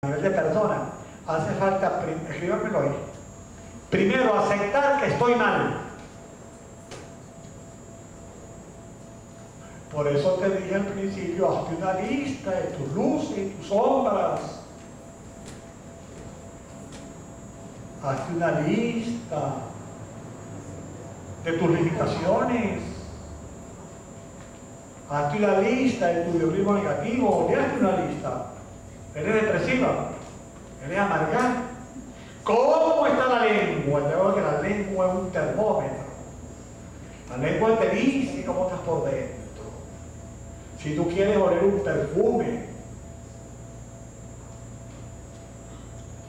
a nivel de persona, hace falta, escríbamelo ahí. Primero, aceptar que estoy mal. Por eso te dije al principio, hazte una lista de tus luces y tus sombras. Hazte una lista de tus limitaciones. Hazte una lista de tu biorritmo negativo. Hazte una lista. ¿Eres depresiva? ¿Eres amargada? ¿Cómo está la lengua? Te digo que la lengua es un termómetro. La lengua te dice cómo estás por dentro. Si tú quieres oler un perfume.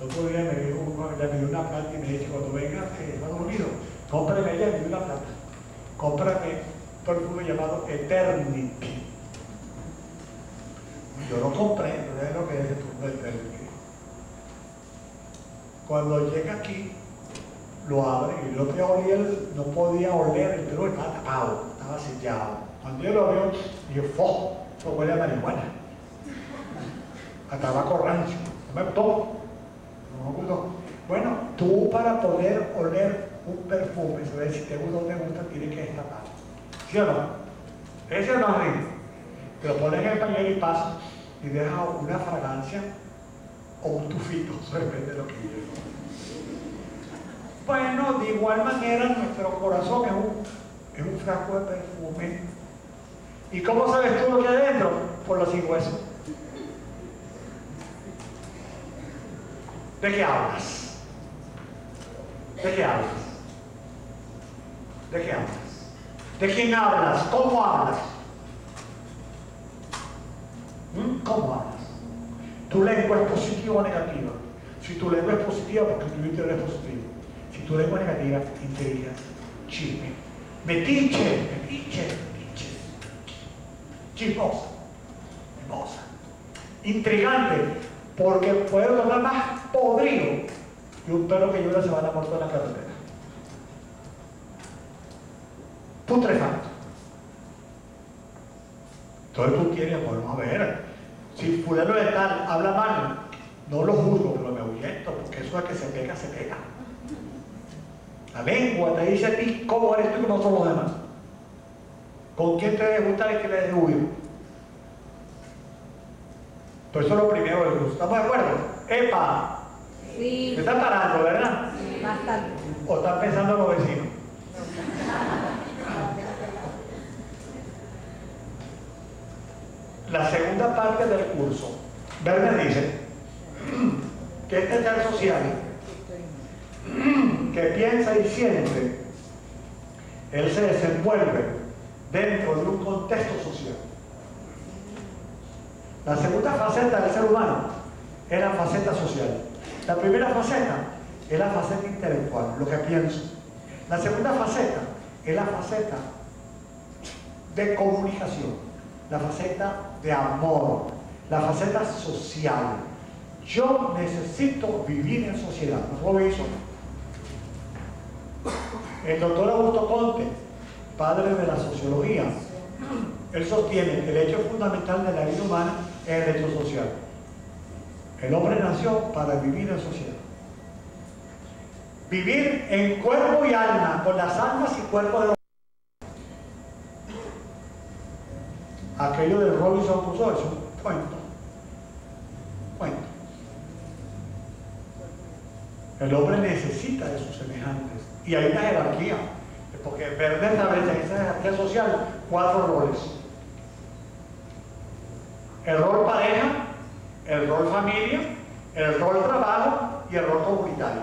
El otro día me dijo uno, le pidió una plata y me dice, cuando vengas a Estados Unidos, cómprame, ella me dio una plata. Cómprame un perfume llamado Eternity. Yo no comprendo, ¿sabes lo que es el perfume Eternity? Cuando llega aquí, lo abre y yo no podía oler, el pelo estaba tapado, estaba sellado. Cuando yo lo veo, dije, ¡fo! Eso huele a marihuana. A tabaco rancho. No me gustó. No me gustó. Bueno, tú para poder oler un perfume, saber si te gusta o no te gusta, tienes que destapar. ¿Sí o no? Ese no es rico. Te lo pones en el pañuelo y pasas y deja una fragancia o un tufito, eso depende de lo que quieras. Bueno, de igual manera, nuestro corazón es un frasco de perfume. ¿Y cómo sabes tú lo que hay adentro? Por los 5 huesos. ¿De qué hablas? ¿De qué hablas? ¿De qué hablas? ¿De quién hablas? ¿Cómo hablas? ¿Cómo hablas? ¿Tu lengua es positiva o negativa? Si tu lengua es positiva, porque tu interior es positivo. Si tu lengua es negativa, intriga, chisme, metiche, chismosa, intrigante, porque puede tornar más podrido que un perro que lleva una semana muerto en la carretera. Putrefacto. Entonces tú tienes, bueno, a ver, si fulano de tal habla mal, no lo juzgo, pero me ahuyento, porque eso es que se pega, se pega. La lengua te dice a ti cómo eres tú y cómo son los demás. ¿Con quién te debe gustar y que le debe huir? Pues eso es lo primero del curso. ¿Estamos de acuerdo? ¡Epa! Sí. ¿Me están parando, verdad? Sí, bastante. ¿O están pensando en los vecinos? La segunda parte del curso, Verne dice que este ser social que piensa y siente, él se desenvuelve dentro de un contexto social. La segunda faceta del ser humano es la faceta social. La primera faceta es la faceta intelectual, lo que pienso. La segunda faceta es la faceta de comunicación, la faceta de amor, la faceta social. Yo necesito vivir en sociedad, ¿no lo hizo? El doctor Augusto Conte, padre de la sociología, él sostiene que el hecho fundamental de la vida humana es el hecho social. El hombre nació para vivir en sociedad. Vivir en cuerpo y alma, con las almas y cuerpos de los... Aquello de Robinson Crusoe es un cuento. El hombre necesita de sus semejantes. Y hay una jerarquía. Porque Verne establece en esa jerarquía social 4 roles. El rol pareja, el rol familia, el rol trabajo y el rol comunitario.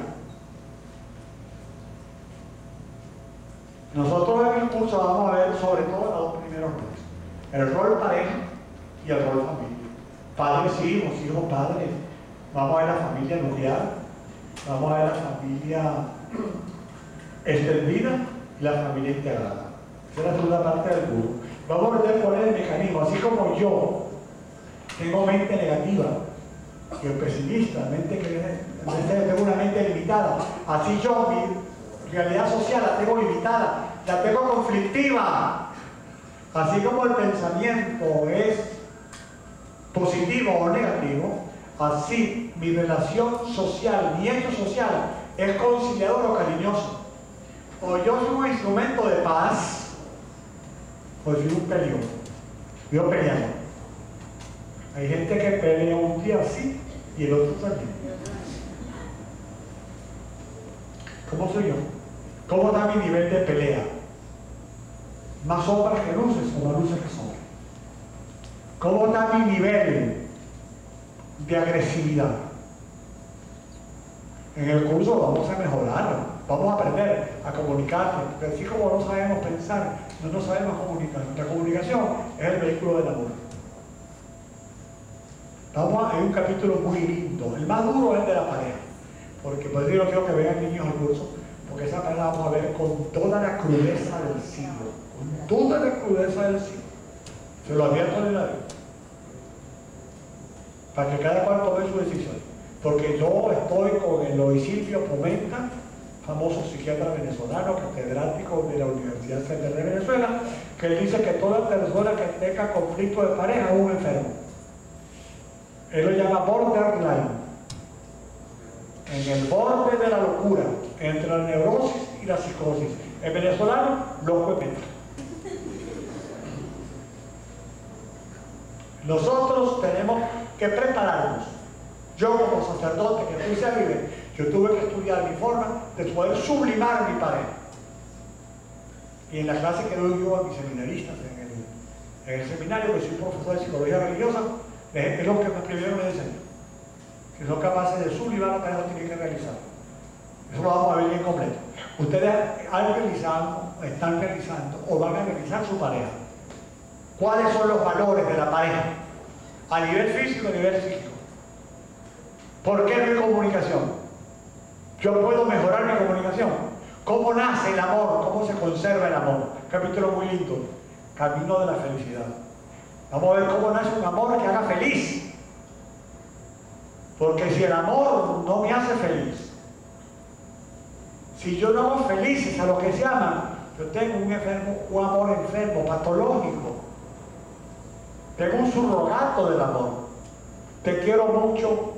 Nosotros en el curso vamos a ver sobre todo los 2 primeros roles. El rol pareja y el rol familia. Padres, hijos, padres. Vamos a ver la familia nuclear, vamos a ver la familia extendida y la familia integrada. Esa es la segunda parte del curso. Vamos a ver cuál es el mecanismo. Así como yo tengo mente negativa y el pesimista, tengo una mente limitada, así yo mi realidad social la tengo limitada, la tengo conflictiva. Así como el pensamiento es positivo o negativo, Así, mi relación social, mi hecho social, es conciliador o cariñoso. O yo soy un instrumento de paz, o soy un peleón. Yo peleando. Hay gente que pelea un día así y el otro también. ¿Cómo soy yo? ¿Cómo está mi nivel de pelea? ¿Más sombras que luces o más luces que sombras? ¿Cómo está mi nivel de agresividad? En el curso vamos a mejorar, vamos a aprender a comunicarnos, porque así como no sabemos pensar, no sabemos comunicar. Nuestra comunicación es el vehículo del amor. Hay un capítulo muy lindo, el más duro es el de la pareja, porque por eso yo no quiero que vean niños al curso, porque esa pareja vamos a ver con toda la crudeza del siglo, con toda la crudeza del siglo. Se lo advierto de la vida, para que cada cual tome su decisión, porque yo estoy con el Loisilvio Pomenta, famoso psiquiatra venezolano, catedrático de la Universidad Central de Venezuela, que él dice que toda persona que tenga conflicto de pareja es un enfermo. Él lo llama borderline, en el borde de la locura, entre la neurosis y la psicosis. El venezolano, loco de mente. Nosotros tenemos que prepararnos. Yo como sacerdote que fui célibe, yo tuve que estudiar mi forma de poder sublimar mi pareja. Y en la clase que doy yo a mis seminaristas en el seminario, que soy profesor de psicología religiosa, es lo que primero me enseñan, que son capaces de sublimar la tarea que tienen que realizar. Eso lo vamos a ver bien completo. Ustedes están realizando o van a realizar su pareja. ¿Cuáles son los valores de la pareja? A nivel físico y a nivel psíquico. ¿Por qué no hay comunicación? Yo puedo mejorar mi comunicación. ¿Cómo nace el amor? ¿Cómo se conserva el amor? Capítulo muy lindo. Camino de la felicidad. Vamos a ver cómo nace un amor que haga feliz. Porque si el amor no me hace feliz, si yo no hago felices a los que se aman, yo tengo un amor enfermo, patológico. Tengo un surrogato del amor. Te quiero mucho,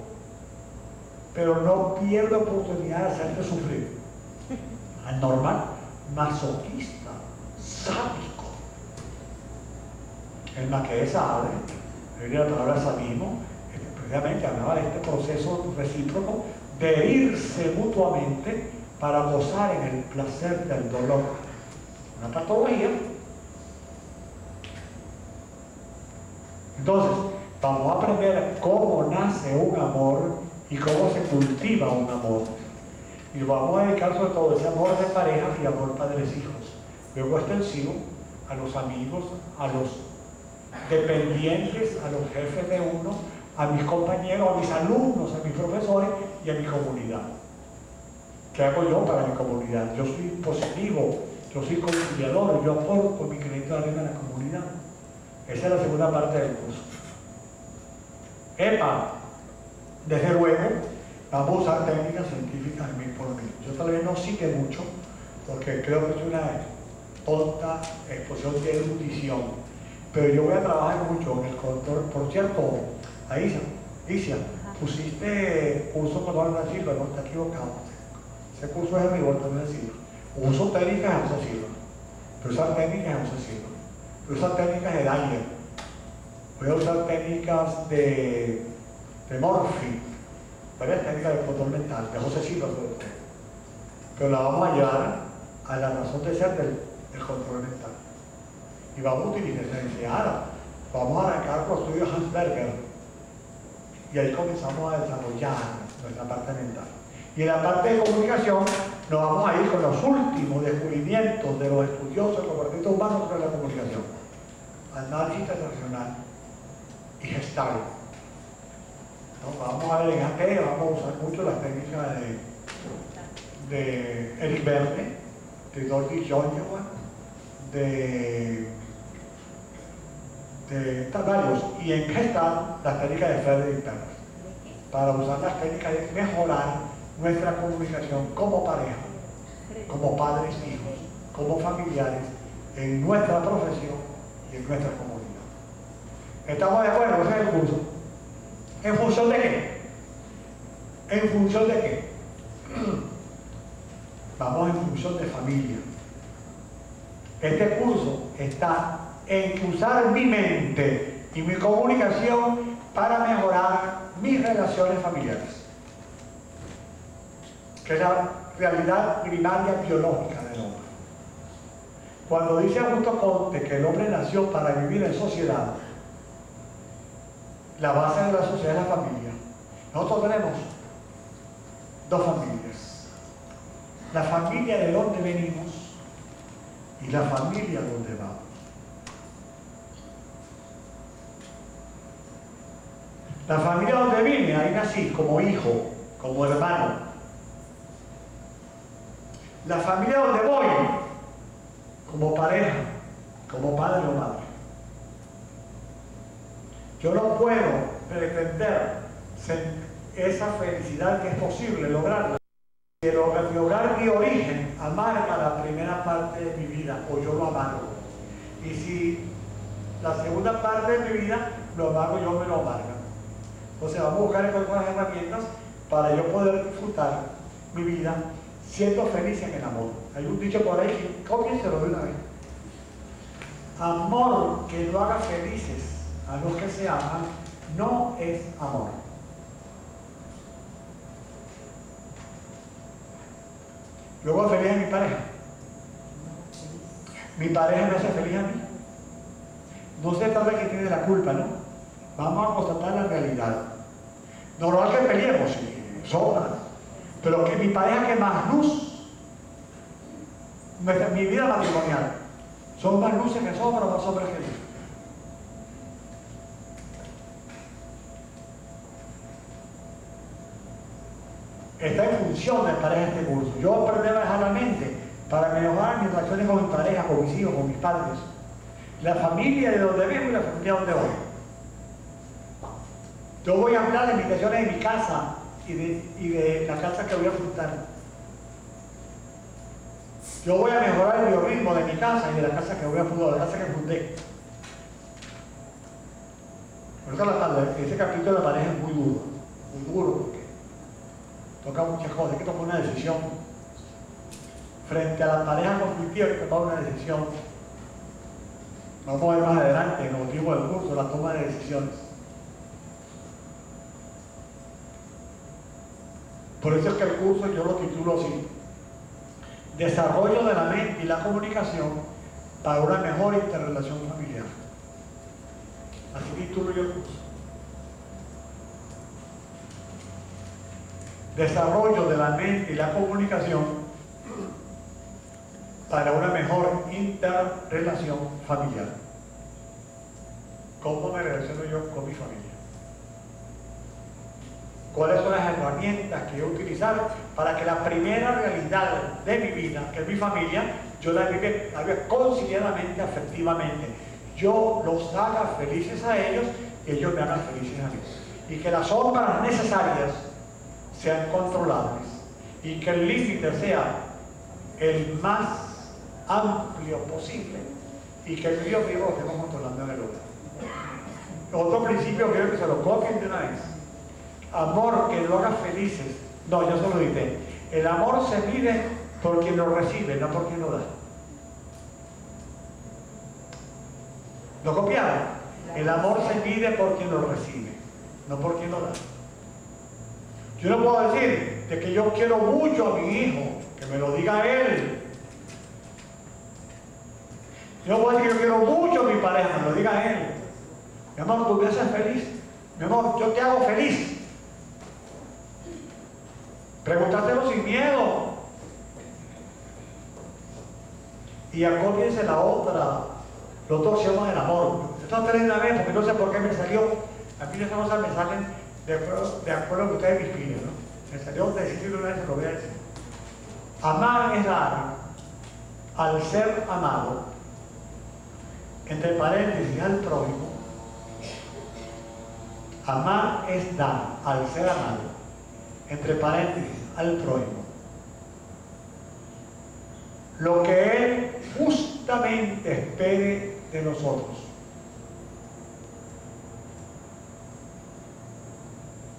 pero no pierdo oportunidad de hacerte sufrir. Anormal, masoquista, sádico. El Maquet sabe, la palabra sadismo, precisamente hablaba de este proceso recíproco de herirse mutuamente para gozar en el placer del dolor. Una patología. Entonces, vamos a aprender cómo nace un amor y cómo se cultiva un amor. Y vamos a dedicar sobre todo ese amor de pareja y amor padres-hijos. Luego extensivo a los amigos, a los dependientes, a los jefes de uno, a mis compañeros, a mis alumnos, a mis profesores y a mi comunidad. ¿Qué hago yo para mi comunidad? Yo soy positivo, yo soy conciliador, yo aporto mi granito de arena a la comunidad. Esa es la segunda parte del curso. Desde luego, vamos a usar técnicas científicas en mí por mí. Yo tal vez no cite mucho, porque creo que es una tonta exposición de erudición, pero yo voy a trabajar mucho en el control. Por cierto, Alicia, pusiste curso con Olga Silva, no está equivocado. Ese curso es de rigor, también decirlo. Uso técnicas de José Silva, pero usar técnicas de José Silva. Voy a usar técnicas de Daniel, voy a usar técnicas de Morphy, varias técnicas de control mental, de José Silva sobre todo. Pero la vamos a llevar a la razón de ser del control mental. Y vamos a utilizar esa necesidad. Vamos a arrancar con los estudios Hansberger. Y ahí comenzamos a desarrollar nuestra parte mental. Y en la parte de comunicación nos vamos a ir con los últimos descubrimientos de los estudiosos del comportamiento humano sobre la comunicación. Análisis transaccional y gestalt. Vamos a ver en AT, vamos a usar mucho las técnicas de Eric Berne, de Dorothy Johnson, de varios, y en gestalt las técnicas de Frederick Perls, para usar las técnicas de mejorar nuestra comunicación como pareja, como padres, hijos, como familiares, en nuestra profesión y en nuestra comunidad. ¿Estamos de acuerdo? Ese es el curso. ¿En función de qué? ¿En función de qué? Vamos en función de familia. Este curso está en usar mi mente y mi comunicación para mejorar mis relaciones familiares, que es la realidad primaria biológica del hombre. Cuando dice Augusto Comte que el hombre nació para vivir en sociedad, la base de la sociedad es la familia. Nosotros tenemos dos familias: la familia de donde venimos y la familia donde vamos. La familia donde vine, ahí nací como hijo, como hermano. La familia donde voy, como pareja, como padre o madre. Yo no puedo pretender esa felicidad que es posible lograrla. Que mi hogar de origen amarga la primera parte de mi vida, o yo lo amargo. Y si la segunda parte de mi vida lo amargo, yo me lo amargo. Entonces vamos a buscar algunas herramientas para yo poder disfrutar mi vida siendo feliz en el amor. Hay un dicho por ahí que cópienselo de una vez: amor que no haga felices a los que se aman no es amor. Yo hago feliz a mi pareja. Mi pareja me hace feliz a mí. No se trata de que tiene la culpa, ¿no? Vamos a constatar la realidad. Normal que peleemos, sí, sobra. Pero que mi pareja que más luz, mi vida matrimonial, son más luces que sombras o más sombras que luz. Está en función de pareja este curso. Yo aprendí a dejar la mente para mejorar mis relaciones con mi pareja, con mis hijos, con mis padres. La familia de donde vengo y la familia de donde voy. Yo voy a hablar de mis relaciones de mi casa y de la casa que voy a fundar. Yo voy a mejorar el biorritmo de mi casa y de la casa que voy a fundar, de la casa que fundé. Por eso ese capítulo de la pareja es muy duro, porque toca muchas cosas, hay que tomar una decisión. Frente a la pareja conflictiva hay que tomar una decisión. Vamos a ver más adelante, en el motivo del curso, la toma de decisiones. Por eso es que el curso yo lo titulo así: Desarrollo de la mente y la comunicación para una mejor interrelación familiar. Así titulo yo el curso. Desarrollo de la mente y la comunicación para una mejor interrelación familiar. ¿Cómo me relaciono yo con mi familia? ¿Cuáles son las herramientas que yo utilizar para que la primera realidad de mi vida, que es mi familia, yo la viva consideradamente, afectivamente? Yo los haga felices a ellos y ellos me hagan felices a mí. Y que las sombras necesarias sean controlables y que el límite sea el más amplio posible y que el mío vivo lo estemos controlando en el otro. Otro principio quiero que se lo copien de una vez: amor que lo haga felices. No, yo solo dije, el amor se mide por quien lo recibe, no por quien lo da. ¿Lo copiaron? El amor se mide por quien lo recibe, no por quien lo da. Yo no puedo decir de que yo quiero mucho a mi hijo, que me lo diga él. Yo no puedo decir que yo quiero mucho a mi pareja, me lo diga él. Mi amor, tú me haces feliz. Mi amor, yo te hago feliz. Preguntártelo sin miedo. Y acópiense la otra. Los dos se llaman el amor. Esto es una vez porque no sé por qué me salió. A mí esas cosas me salen de acuerdo a que ustedes me inspiren, ¿no? Me salió de decirlo una vez, se lo voy a decir. Amar es dar al ser amado, entre paréntesis, al prójimo. Amar es dar al ser amado, entre paréntesis, al prójimo, lo que él justamente espere de nosotros.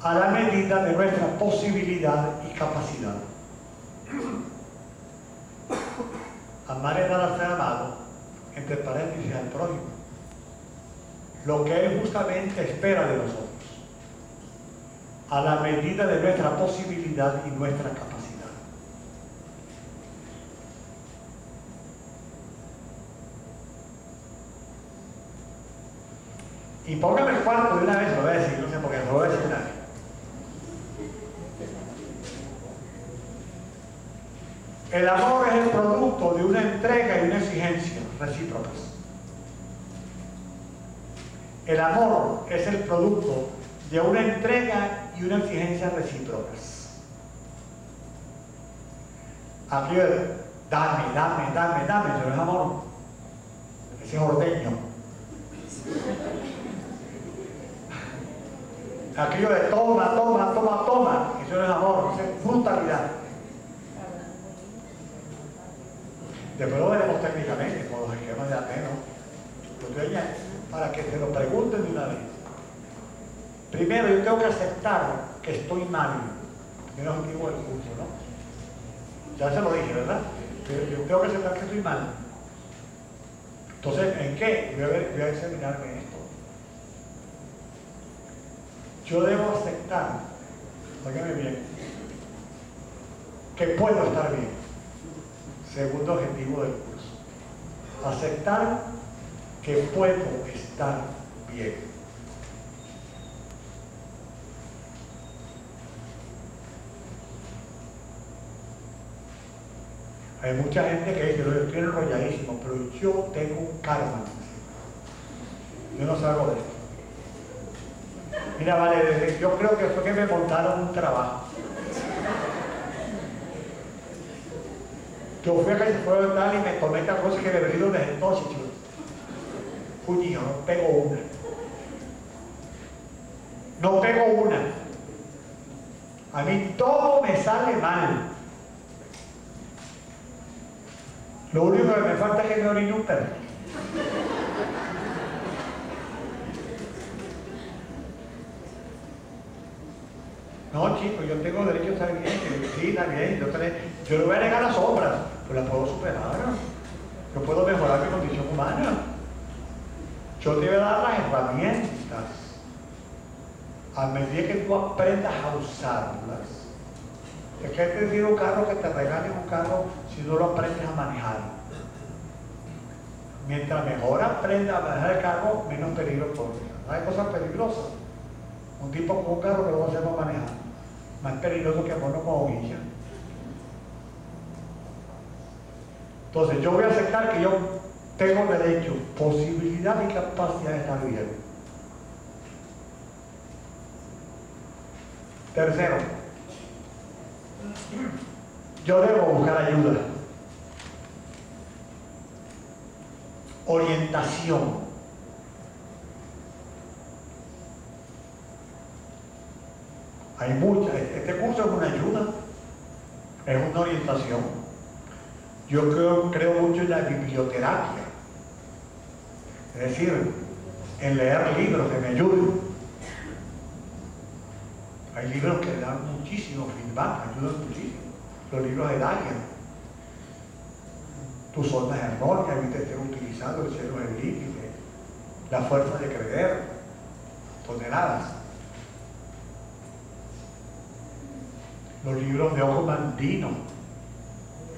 a la medida de nuestra posibilidad y capacidad. Amar es dar a ser amado, entre paréntesis, al prójimo, lo que Él justamente espera de nosotros, a la medida de nuestra posibilidad y nuestra capacidad. Y póngame el cuarto de una vez, lo voy a decir, no sé por qué, lo voy a decir una vez. El amor es el producto de una entrega y una exigencia recíprocas. El amor es el producto de una entrega y una exigencia recíprocas. Aquello de dame, dame, dame, dame, eso no es amor. Ese es ordeño. Aquello de toma, toma, toma, toma, eso no es amor, eso es brutalidad. Después lo veremos técnicamente con los esquemas de Ateno. Para que se lo pregunten de una vez. Primero, yo tengo que aceptar que estoy mal. Es el objetivo del curso, ¿no? Ya se lo dije, ¿verdad? Yo tengo que aceptar que estoy mal. Entonces, ¿en qué? Voy a examinarme esto. Yo debo aceptar, óigame bien, que puedo estar bien. Segundo objetivo del curso. Aceptar que puedo estar bien. Hay mucha gente que dice, yo estoy enrolladísimo, pero yo tengo un karma. Yo no salgo de esto. Mira, vale, yo creo que fue que me montaron un trabajo. Yo fui a Calle Fuego tal y me tomé esta cosa que me bebido desde entonces, chicos. Puñillo, no pego una. No pego una. A mí todo me sale mal. Lo único que me falta es que me orine un perro. No, chicos, yo tengo derecho a estar bien. Sí, está bien. Yo no voy a negar las sombras, pero las puedo superar. Yo puedo mejorar mi condición humana. Yo te voy a dar las herramientas. A medida que tú aprendas a usarlas. Es que te digo un carro que te regalen un carro si no lo aprendes a manejar. Mientras mejor aprendas a manejar el carro, menos peligro corre. No hay cosas peligrosas. Un tipo con un carro que lo va a hacer para manejar. Más peligroso que mono con ovilla. Entonces yo voy a aceptar que yo tengo derecho, posibilidad y capacidad de estar bien. Tercero, yo debo buscar ayuda. Orientación. Hay muchas. Este curso es una ayuda, es una orientación. Yo creo mucho en la biblioterapia, es decir, en leer libros que me ayuden. Hay libros que dan muchísimo feedback, ayudan muchísimo. Los libros de Daria. Tus zonas erróneas, viste, estén utilizando el cielo del límite, la fuerza de creer, toneladas. Los libros de Ojo Mandino,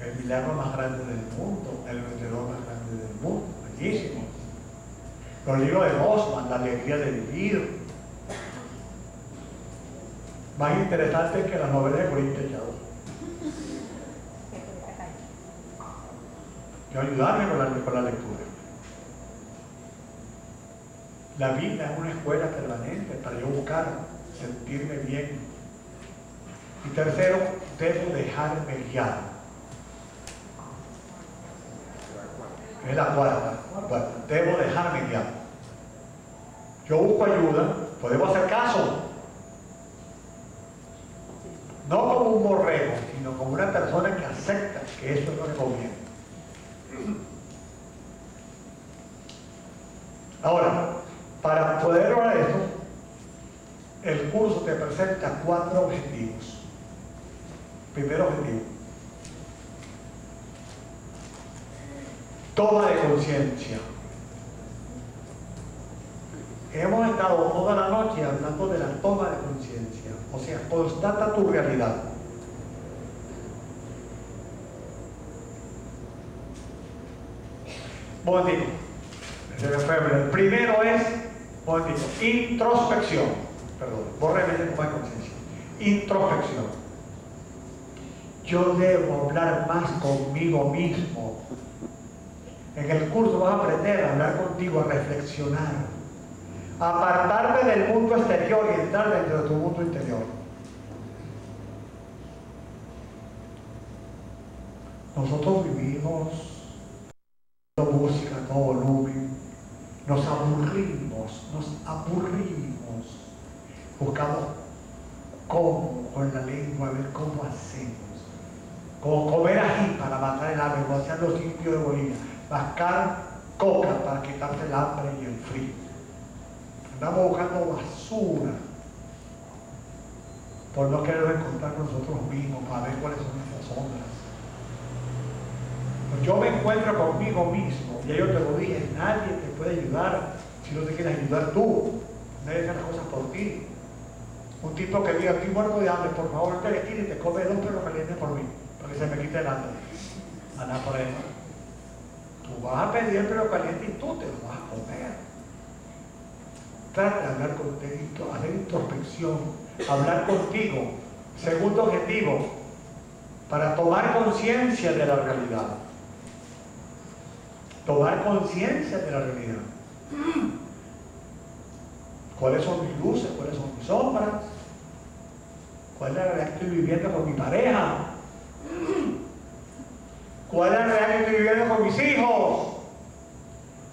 el milagro más grande del mundo, el vendedor más grande del mundo, bellísimo. Los libros de Bosman, La alegría de vivir. Más interesantes que las novelas de Corín Techado. Y ayudarme con la lectura. La vida es una escuela permanente para yo buscar, sentirme bien. Y tercero, debo dejarme guiar. Es la cuarta. Bueno, debo dejarme guiar. Yo busco ayuda, pues debo hacer caso. No como un borrego, sino como una persona que acepta que eso no le conviene. Ahora, para poder lograr esto, el curso te representa 4 objetivos. Primer objetivo: toma de conciencia. Hemos estado toda la noche hablando de la toma de conciencia, o sea, constata tu realidad. Momentito. El primero es, momentito, introspección. Perdón, bórreme de toma de conciencia. Introspección. Yo debo hablar más conmigo mismo. En el curso vas a aprender a hablar contigo, a reflexionar, a apartarme del mundo exterior y entrar dentro de tu mundo interior. Nosotros vivimos música a todo volumen, nos aburrimos, buscamos cómo con la lengua, a ver cómo hacemos, como comer ají para matar el hambre, como hacían los indios de Bolivia, mascar coca para quitarse el hambre y el frío. Andamos buscando basura por no querer encontrar con nosotros mismos, para ver cuáles son nuestras sombras. Yo me encuentro conmigo mismo, ya yo te lo dije, nadie te puede ayudar si no te quieres ayudar tú. Nadie hace las cosas por ti. Un tipo que diga, estoy muerto de hambre, por favor, te le y te come 2 perros calientes por mí, para que se me quite el hambre. Anda por ahí. Tú vas a pedir el perro caliente y tú te lo vas a comer. Trata de hablar contigo, hacer introspección, hablar contigo. Segundo objetivo, para tomar conciencia de la realidad. Tomar conciencia de la realidad. ¿Cuáles son mis luces? ¿Cuáles son mis sombras? ¿Cuál es la realidad que estoy viviendo con mi pareja? ¿Cuál es la realidad que estoy viviendo con mis hijos?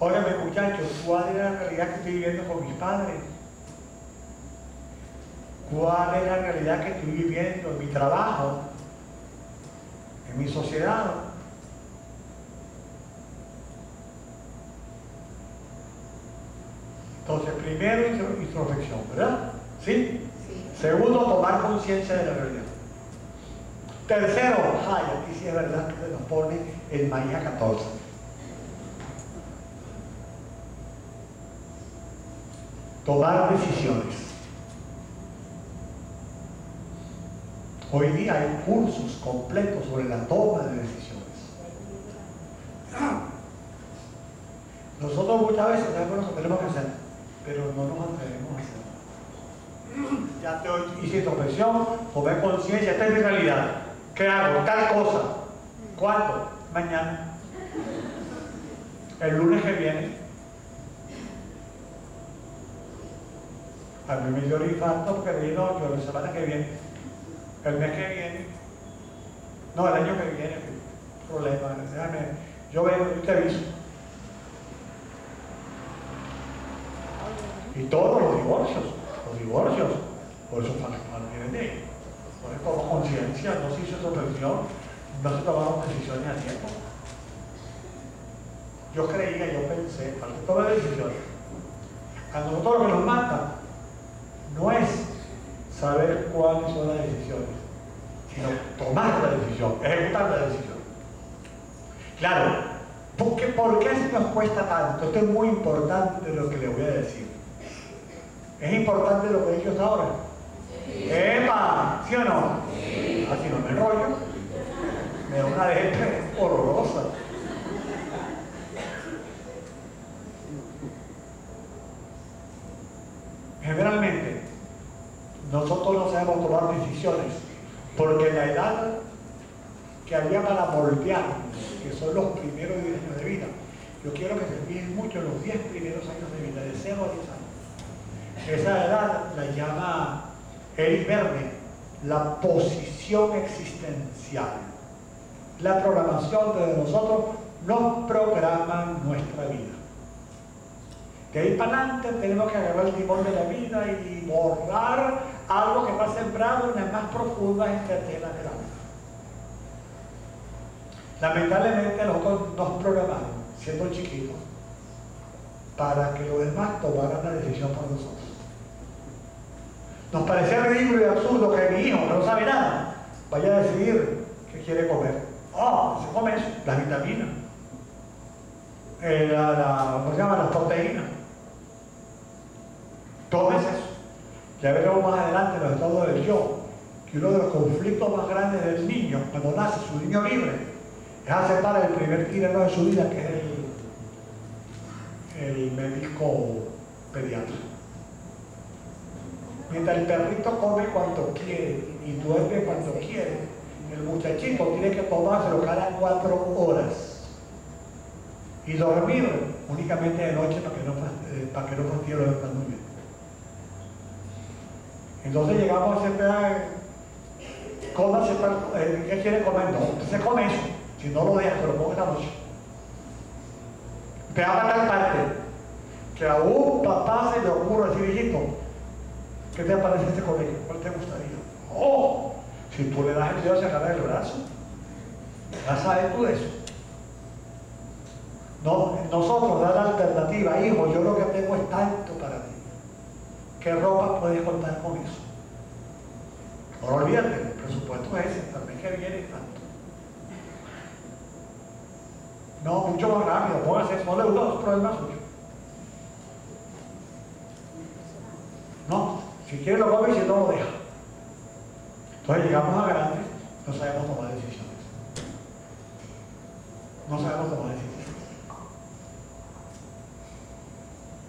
Óigame, muchachos, ¿cuál es la realidad que estoy viviendo con mis padres? ¿Cuál es la realidad que estoy viviendo en mi trabajo? En mi sociedad. Entonces, primero, introspección, ¿verdad? ¿Sí? Sí. Segundo, tomar conciencia de la realidad. Tercero, aquí sí es verdad que se nos pone el maíz 14. Tomar decisiones. Hoy día hay cursos completos sobre la toma de decisiones. Nosotros muchas veces sabemos lo que tenemos que hacer, pero no nos atrevemos a hacerlo. Ya te hice introspección, tomé conciencia, esta es mi realidad. ¿Qué hago? Tal cosa. ¿Cuándo? Mañana. El lunes que viene. A mí me dio el infarto porque me dijo, yo la semana que viene. El mes que viene. No, el año que viene. Problema. Déjame. Yo vengo, yo te aviso. Y todos los divorcios. Por eso vienen de ahí. Por eso tomó conciencia, no se hizo introspección, no se tomaron decisiones a tiempo. Yo creía, yo pensé, para que tome decisiones. A nosotros lo que nos mata no es saber cuáles son las decisiones, sino tomar la decisión, ejecutar la decisión. Claro, ¿por qué se nos cuesta tanto? Esto es muy importante lo que le voy a decir. ¿Es importante lo que he dicho hasta ahora? Sí. ¡Epa! ¿Sí o no? Sí. Así no me enrollo. Me da una depre horrorosa. Generalmente, nosotros no sabemos tomar decisiones porque la edad que había para moldearnos, que son los primeros 10 años de vida, yo quiero que se fijen mucho en los 10 primeros años de vida, de 0 a 10 años. Esa edad la llama Eric Berne la posición existencial. La programación de nosotros nos programa nuestra vida. De ahí para adelante tenemos que agarrar el timón de la vida y borrar algo que está sembrado en las más profundas entretelas de la vida. Lamentablemente nosotros nos programamos, siendo chiquitos, para que los demás tomaran la decisión por nosotros. Nos parece ridículo y absurdo que mi hijo, que no sabe nada, vaya a decidir qué quiere comer. Se come eso, las vitaminas, ¿cómo se llama? Las proteínas. Tomes eso. Ya veremos más adelante en los estados del yo, que uno de los conflictos más grandes del niño, cuando nace su niño libre, es aceptar el primer tirano de su vida, que es el médico pediatra. Mientras el perrito come cuanto quiere y duerme cuando quiere, el muchachito tiene que tomárselo cada 4 horas y dormir únicamente de noche para que no fastidie los muy. Entonces llegamos a ese edad, ¿qué quiere comer? No, usted se come eso, si no lo deja, se lo ponga esta noche. Te va a tal parte que a un papá se le ocurre decir, hijito, ¿qué te parece este colegio? ¿Cuál te gustaría? Si tú le das el dedo, se agarra el brazo. Ya sabes tú eso. No, nosotros dar la alternativa, hijo, yo lo que tengo es tanto para ti. ¿Qué ropa puedes contar con eso? No lo olvides, el presupuesto es ese, también que viene tanto. No, mucho más rápido, póngase eso, no le gusta los problemas suyos. No, si quiere lo come y si no lo deja. Entonces llegamos a grandes, no sabemos tomar decisiones. No sabemos tomar decisiones.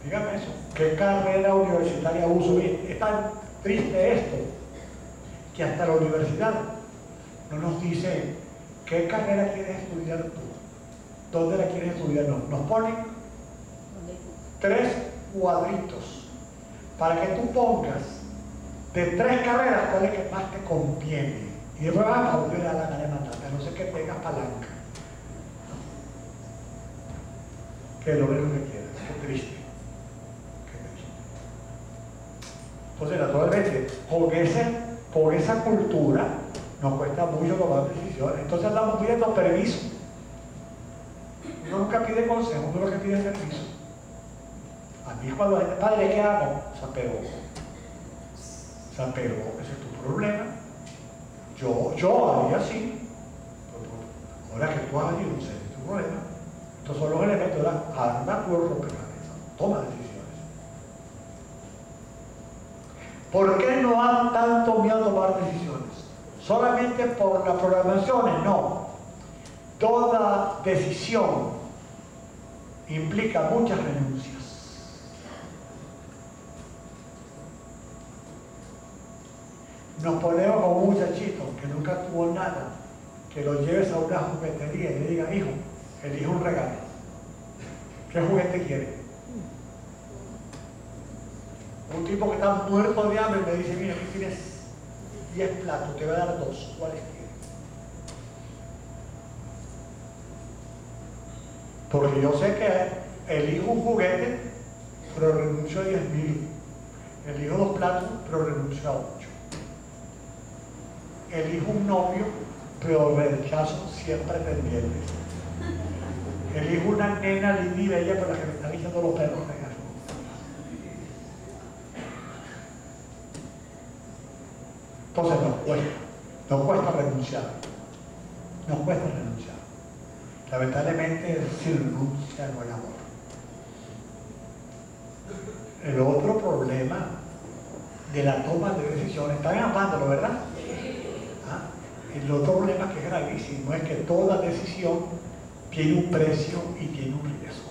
Dígame eso. ¿Qué carrera universitaria uso? Bien, es tan triste esto que hasta la universidad no nos dice qué carrera quieres estudiar tú, dónde la quieres estudiar. No, nos ponen 3 cuadritos para que tú pongas de 3 carreras cuál es que más te conviene. Y después vas a volver a la gana de mandar, a no ser que tengas palanca. Que lo menos que quieras. Qué triste. Entonces, naturalmente, por esa cultura nos cuesta mucho tomar decisiones. Entonces andamos pidiendo permiso. Uno nunca pide consejo, uno lo que pide es permiso. A mí cuando es padre, ¿qué hago? Se apegó, ese es tu problema. Yo haría así. Ahora que tú hagas así, no sé, es tu problema. Estos son los elementos de la arma, cuerpo, cabeza. Toma decisiones. ¿Por qué no han tanto miedo a tomar decisiones? ¿Solamente por las programaciones? No. Toda decisión implica muchas renuncias. Nos ponemos como un muchachito que nunca tuvo nada, que lo lleves a una juguetería y le digas, hijo, elige un regalo. ¿Qué juguete quiere? Un tipo que está muerto de hambre me dice, mira, aquí tienes 10 platos, te voy a dar 2, ¿cuáles quieres? Porque yo sé que elijo un juguete, pero renuncio a 10.000. Elijo 2 platos, pero renuncio a 8. Elijo un novio, pero rechazo 100 pretendientes. Elijo una nena linda y bella, pero la que me está diciendo los perros de gas. Entonces nos cuesta renunciar. Nos cuesta renunciar. Lamentablemente, sin renuncia no hay amor. El otro problema de la toma de decisiones, están amándolo, ¿verdad? El otro problema que es gravísimo es que toda decisión tiene un precio y tiene un riesgo.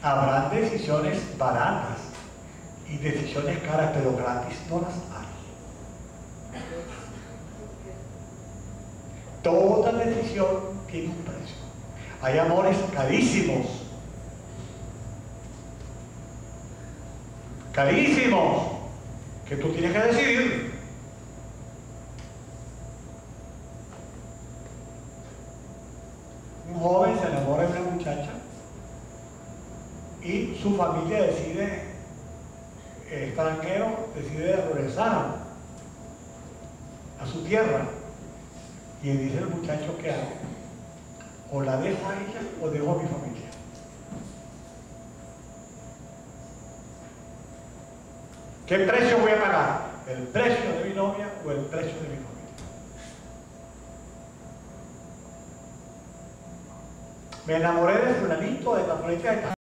Habrán decisiones baratas y decisiones caras, pero gratis no las hay. Toda decisión tiene un precio. Hay amores carísimos. Carísimos. Que tú tienes que decidir. Un joven se enamora de una muchacha y su familia decide, extranjero, decide regresar a su tierra. Y dice el muchacho, ¿qué hago? O la dejo a ella o dejo a mi familia. ¿Qué precio voy a pagar? ¿El precio de mi novia o el precio de mi novia? Me enamoré de fulanito, de la fulanita,